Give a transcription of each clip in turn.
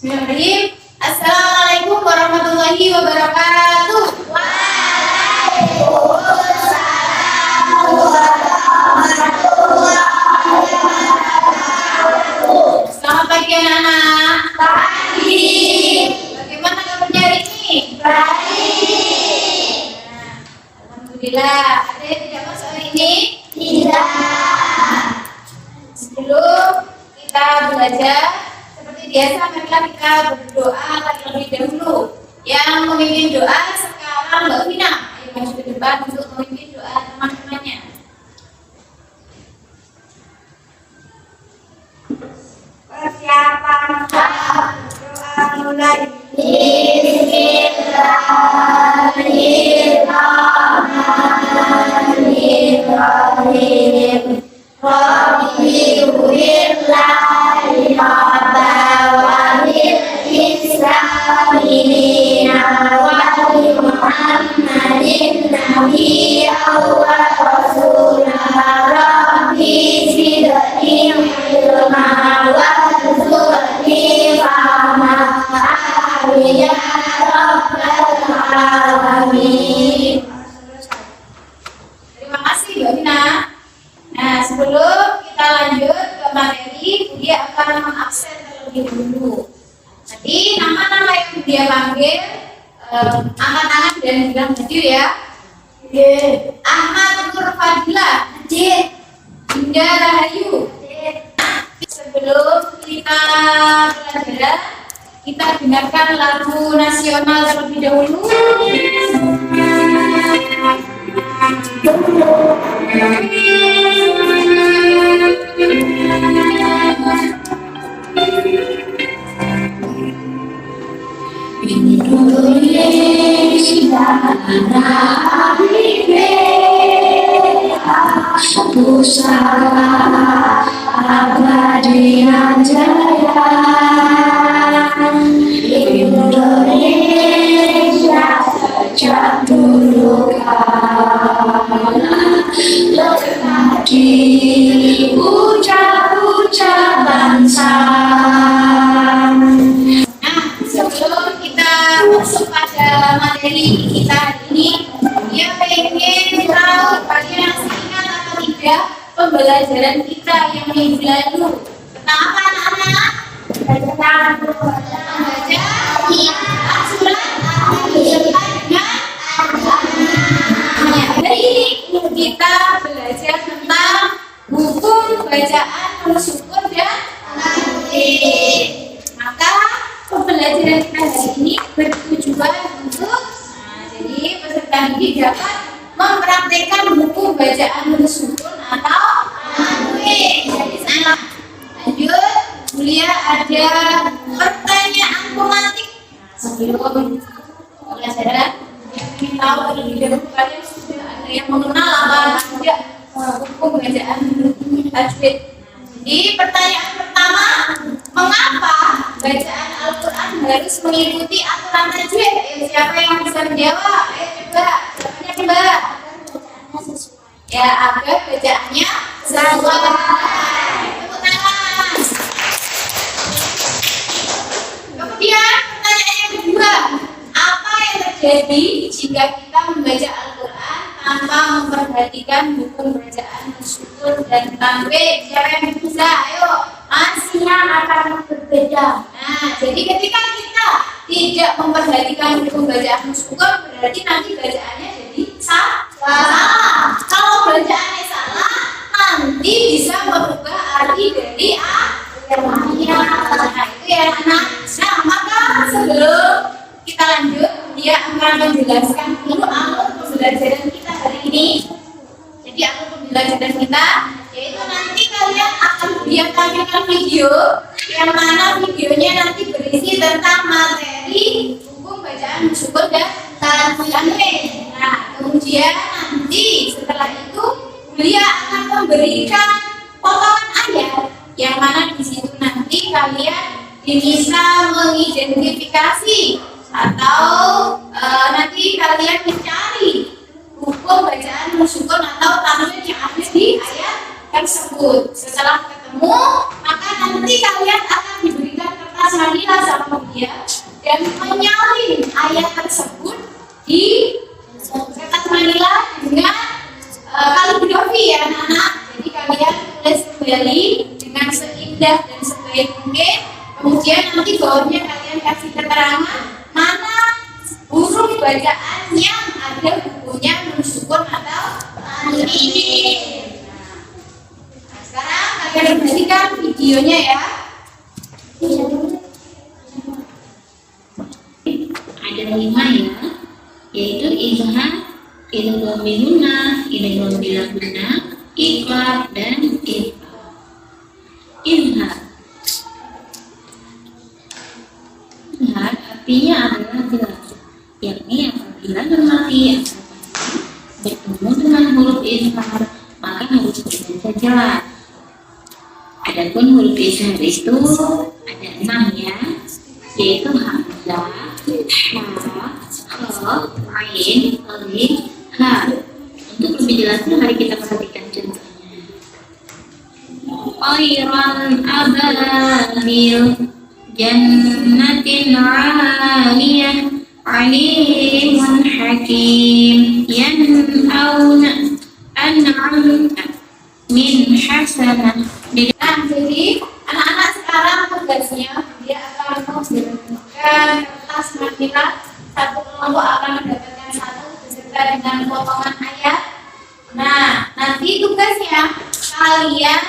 Bismillahirrahmanirrahim. Assalamualaikum warahmatullahi wabarakatuh. Waalaikumsalam warahmatullahi wabarakatuh. Selamat pagi anak-anak. Pagi. Bagaimana kabarnya hari ini? Baik. Alhamdulillah. Ada yang tidak masuk hari ini? Tidak. Sebelum kita belajar seperti biasa, marilah kita berdoa terlebih dahulu. Yang memimpin doa sekarang Mbak Vina. Ayo maju ke depan untuk memimpin doa teman-temannya. Persiapan doa mulai. Bismillahirrahmanirrahim. Rabbi wirlahi mabawalil islamina wa Muhammadin nabiyya wa rasulah. Rabbi zidni ilma warzuqni fahma ya rabbal alamin. Terima kasih Mbak Vina. Nah, sebelum kita lanjut ke materi, dia akan mengabsen terlebih dahulu. Nanti nama-nama yang dia panggil, angkat tangan dan bilang hadir ya. Ahmad Nur Fadila, hadir. Dinda Rahayu. Sebelum kita belajar, kita dengarkan lagu nasional terlebih dahulu. Indonesia pusara abadi jaya. Indonesia sejak dulu kala lekat di ucap-ucap bangsa. Sebelum kita masuk pada materi kita hari ini, dia pengen tahu kalian masih ingat atau tidak pembelajaran kita yang minggu lalu tentang apa anak-anak? Tentang Membaca surat beserta dengan artinya. Hari ini kita belajar tentang hukum bacaan huruf sukun dan tanwin. Maka pembelajaran kita hari ini bertujuan untuk jadi peserta didik dapat mempraktekkan hukum bacaan huruf sukun atau tanwin. Jadi sana lanjut, Mulia ada pertanyaan pematik. Sebelum pelajaran, ingin tahu terlebih dahulu kalian sudah ada yang mengenal apa tidak hukum bacaan huruf tajwid. Jadi pertanyaan pertama, mengapa bacaan Al-Quran harus mengikuti aturan tajwid? Siapa yang bisa menjawab? Ayo coba, jawabannya Mbak. Ya, agar bacaannya sesuai. Tepuk tangan. Kemudian pertanyaan yang kedua, apa yang terjadi jika kita membaca Al-Quran tanpa memperhatikan hukum bacaan sukun dan tanwin? Siapa yang bisa? Ayo, hasilnya akan berbeda. Nah, jadi ketika kita tidak memperhatikan hukum bacaan sukun, berarti nanti bacaannya jadi salah. Kalau bacaannya salah, nanti bisa merubah arti dari artinya. Nah, itu ya anak. Nah, maka sebelum kita lanjut, dia akan menjelaskan dulu alur pembelajaran kita hari ini. Jadi alur pembelajaran kita yaitu nanti kalian akan dia tampilkan video yang mana videonya nanti berisi tentang materi hukum bacaan sukun dan tanwin. Nah, kemudian nanti setelah itu beliau akan memberikan potongan ayat yang mana di situ nanti kalian bisa mengidentifikasi atau nanti kalian mencari hukum bacaan sukun atau tanwin yang ada di ayat tersebut. Setelah ketemu, maka nanti kalian akan diberikan kertas manila sama ya dan menyalin ayat tersebut di kertas manila dengan kaligrafi ya anak-anak. Jadi kalian tulis kembali dengan seindah dan sebaik mungkin. Kemudian nanti bawahnya kalian kasih keterangan mana huruf bacaan yang ada bukunya mensyukur atau tanwin. Nah, sekarang kalian perhatikan videonya ya. Ada 5 ya, yaitu izhar, idgham bihunna, idgham bilahunna, iqlab dan ikhfa. Izhar artinya adalah jelas, yakni apabila lemari atau bertemu dengan huruf izhar maka harus dibaca jelas. Adapun huruf izhar itu ada 6 ya, yaitu hamzah, ha, kha, ain, alif, ha. Untuk lebih jelasnya mari kita perhatikan contohnya. Khairan ababil jannatin 'aliyah 'alimun hakim yan'auna an'am min hasanah. Nah, jadi anak-anak sekarang tugasnya dia akan menggunakan kertas manila, satu kelompok akan mendapatkan 1 beserta dengan potongan ayat. Nah, nanti tugasnya kalian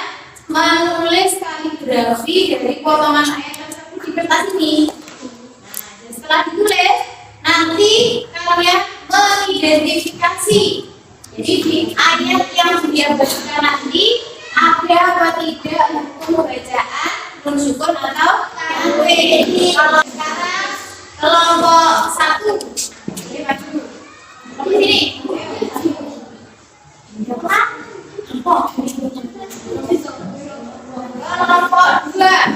menulis kaligrafi dari potongan ayat tersebut di kertas ini. Nah, dan setelah ditulis, nanti kalian mengidentifikasi. Jadi di ayat yang dia baca nanti ada apa tidak hukum bacaan mensyukur atau tanwin. Kalau sekarang kelompok 1, jadi maju dulu. Di sini. Kelompok 2. Kelompok 3.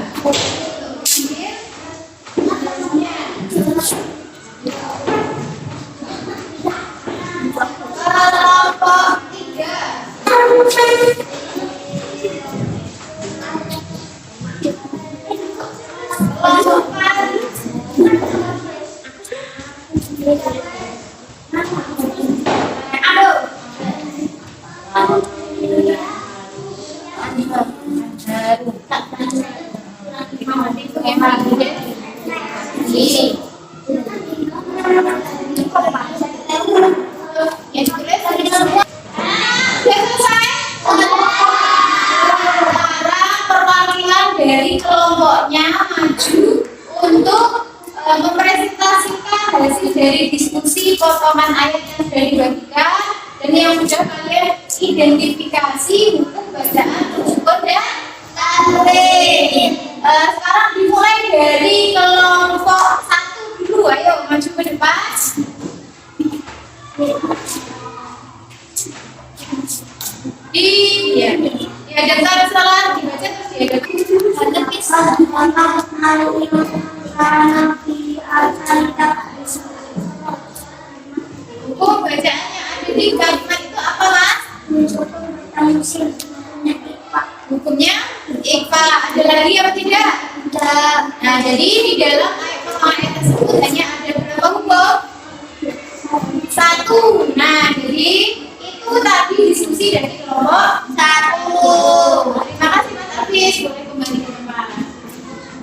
Dari kelompoknya maju untuk mempresentasikan hasil dari diskusi potongan ayat yang sudah dibagikan dan yang sudah kalian identifikasi hukum bacaan mensyukur dan tanwin. Sekarang dimulai dari kelompok 1 dulu, ayo maju ke depan. Diadakan salah dibaca terus diadakan. Hukum bacaan yang ada di kalimat itu apa, Mas? Hukumnya ikhfa. Ada lagi apa tidak? Nah, jadi di dalam ayat tersebut hanya ada berapa hukum? 1. Nah, jadi itu tadi diskusi dari kelompok 1. Terima kasih Mas Arfis, boleh kembali ke depan.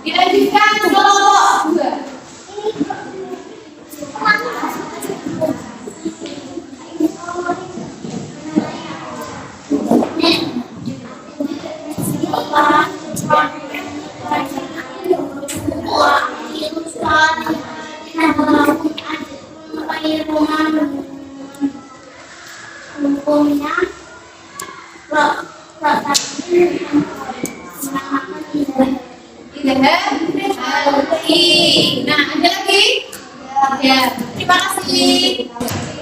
Dilanjutkan kelompok 2. Nah, ada lagi? Ya, terima kasih.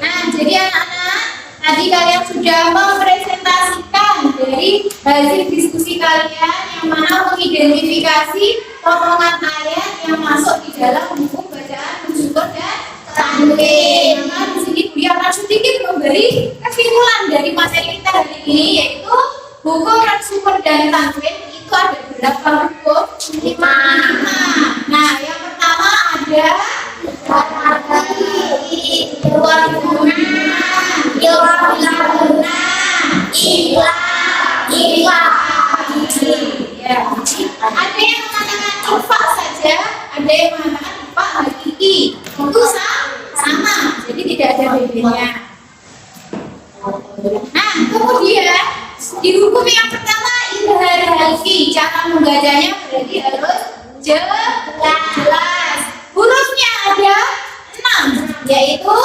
Nah, jadi anak-anak, tadi kalian sudah mempresentasikan dari hasil diskusi kalian yang mana mengidentifikasi potongan ayat yang masuk di dalam buku bacaan mensyukur dan tanwin. Nah, di sini Buya akan sedikit memberi kesimpulan dari materi kita hari ini, yaitu hukum mensyukur dan tanwin itu ada berapa hukum? 5. Nah, yang pertama ada yang mengatakan IPA hakiki itu sama, jadi tidak ada bedanya. Nah, kemudian di hukum yang pertama izhar halki, cara membacanya berarti harus jelas. Hurufnya ada 6, yaitu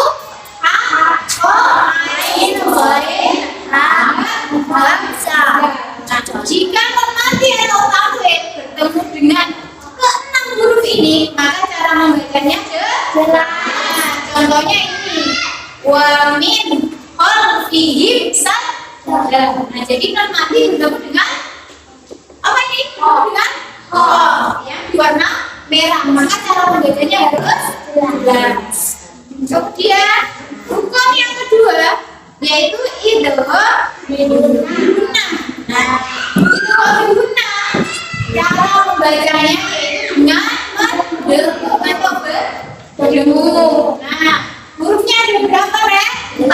ha, ko, ain, ghain, ha, hamzah. Nah, jika memati atau tanwin bertemu dengan ke-6 huruf ini, maka cara membacanya jelas. Contohnya ini, wa min khalfihim sadda. Nah, jadi memati bertemu dengan apa ini? Dengan ko yang berwarna merah, maka cara membacanya harus jelas. Kemudian hukum yang kedua yaitu idgham biguna. Nah, idgham biguna cara membacanya yaitu dengan berjemur. Nah, hurufnya ada berapa, Rek? 4.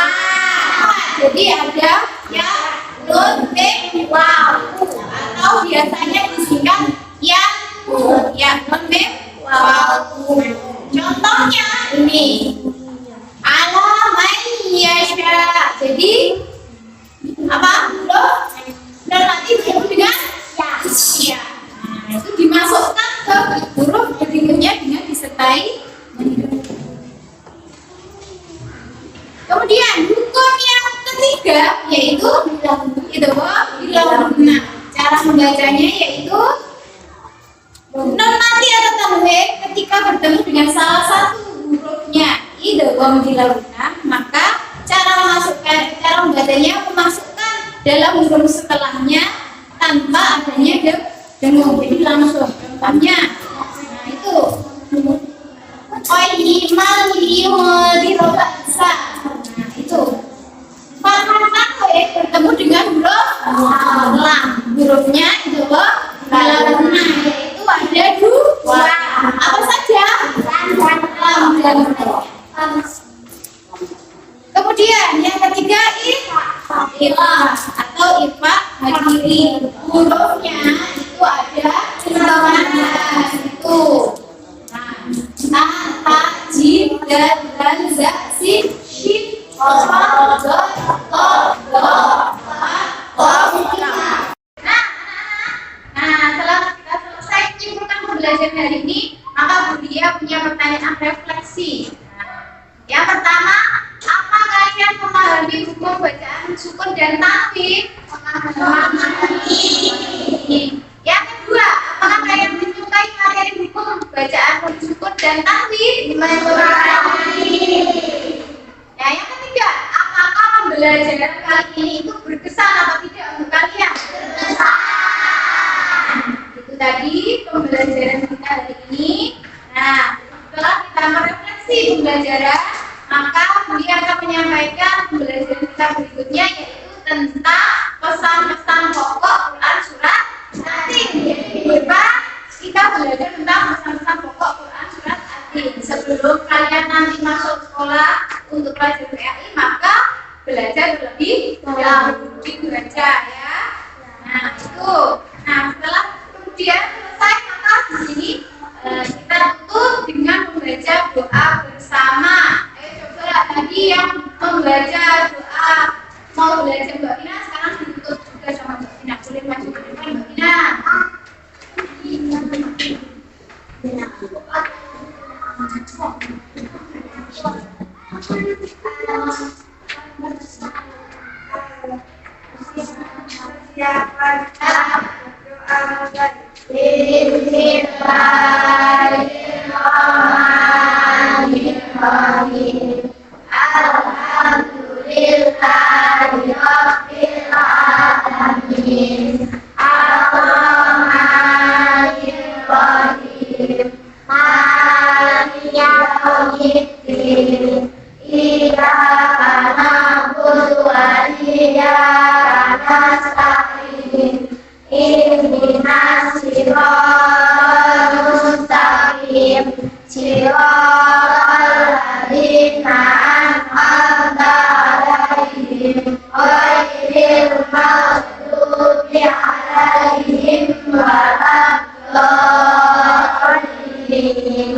Jadi ada ya, nun, mim, waw, atau biasanya disingkat ya, nun, mim, waw. Contohnya ini ala man yasha. Jadi apa? Dan nanti bertemu dengan ya. Nah, itu dimasukkan ke huruf berikutnya dengan disertai. Kemudian hukum yang ketiga yaitu bilaguna. Cara membacanya yaitu nun mati atau tanwin ketika bertemu dengan salah satu hurufnya idgham bilaguna, maka cara membacanya memasukkan dalam huruf setelahnya tanpa adanya dengung, jadi langsung. Contohnya, nah itu Oyhimal yudhirobaksa. Nah itu fathah tanwin bertemu dengan huruf lam. Hurufnya itu bilaguna, yaitu ada 2. Apa saja? Lam dan lam. Kemudian yang ketiga ifa atau ifa hakiki. Hurufnya itu ada 19 itu. Ta, jim, dan, za, sin, shin, qaf, dal, ta, ta, qaf, lam. Nah, setelah kita selesai menyimpulkan pembelajaran hari ini, maka Budia punya pertanyaan refleksi. Yang pertama, apa kalian memahami hukum bacaan sukun dan tanwin? Yang kedua, apakah kalian menyukai materi hukum bacaan sukun dan tanwin? Ya, yang ketiga, apakah pembelajaran kali ini itu berkesan atau tidak untuk kalian? Berkesan. Itu tadi pembelajaran kita hari ini. Nah, setelah kita merefleksi pembelajaran, maka Budia akan menyampaikan pembelajaran kita berikutnya, yaitu tentang pesan-pesan pokok Quran surat Yasin. Berupa kita belajar tentang pesan-pesan pokok Quran surat Yasin. Sebelum kalian nanti masuk sekolah untuk belajar PAI, maka belajar lebih dahulu aja ya. Nah itu. Nah setelah kemudian selesai, maka di sini kita tutup dengan membaca doa bersama. Ayo coba tadi yang membaca doa mau belajar Mbak Vina, sekarang ditutup juga sama Mbak Vina. Boleh maju ke depan Mbak Vina. Bismillahirrahmanirrahim. Alhamdulillahirabbil alamin. Ar-Rahmanir-Rahim. Maliki yaumiddin. Iyyaka na'budu wa iyyaka nasta'in. Ihdinas siratal mustaqim. Siratal ladzina an'amta 'alaihim ghairil maghdubi 'alaihim waladdallin.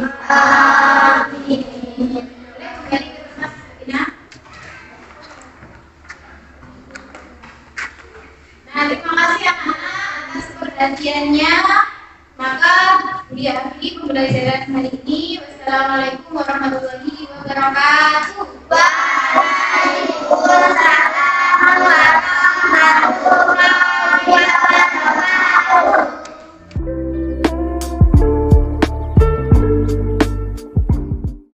perhatiannya. Maka diakhiri pembelajaran hari ini. Wassalamualaikum warahmatullahi wabarakatuh.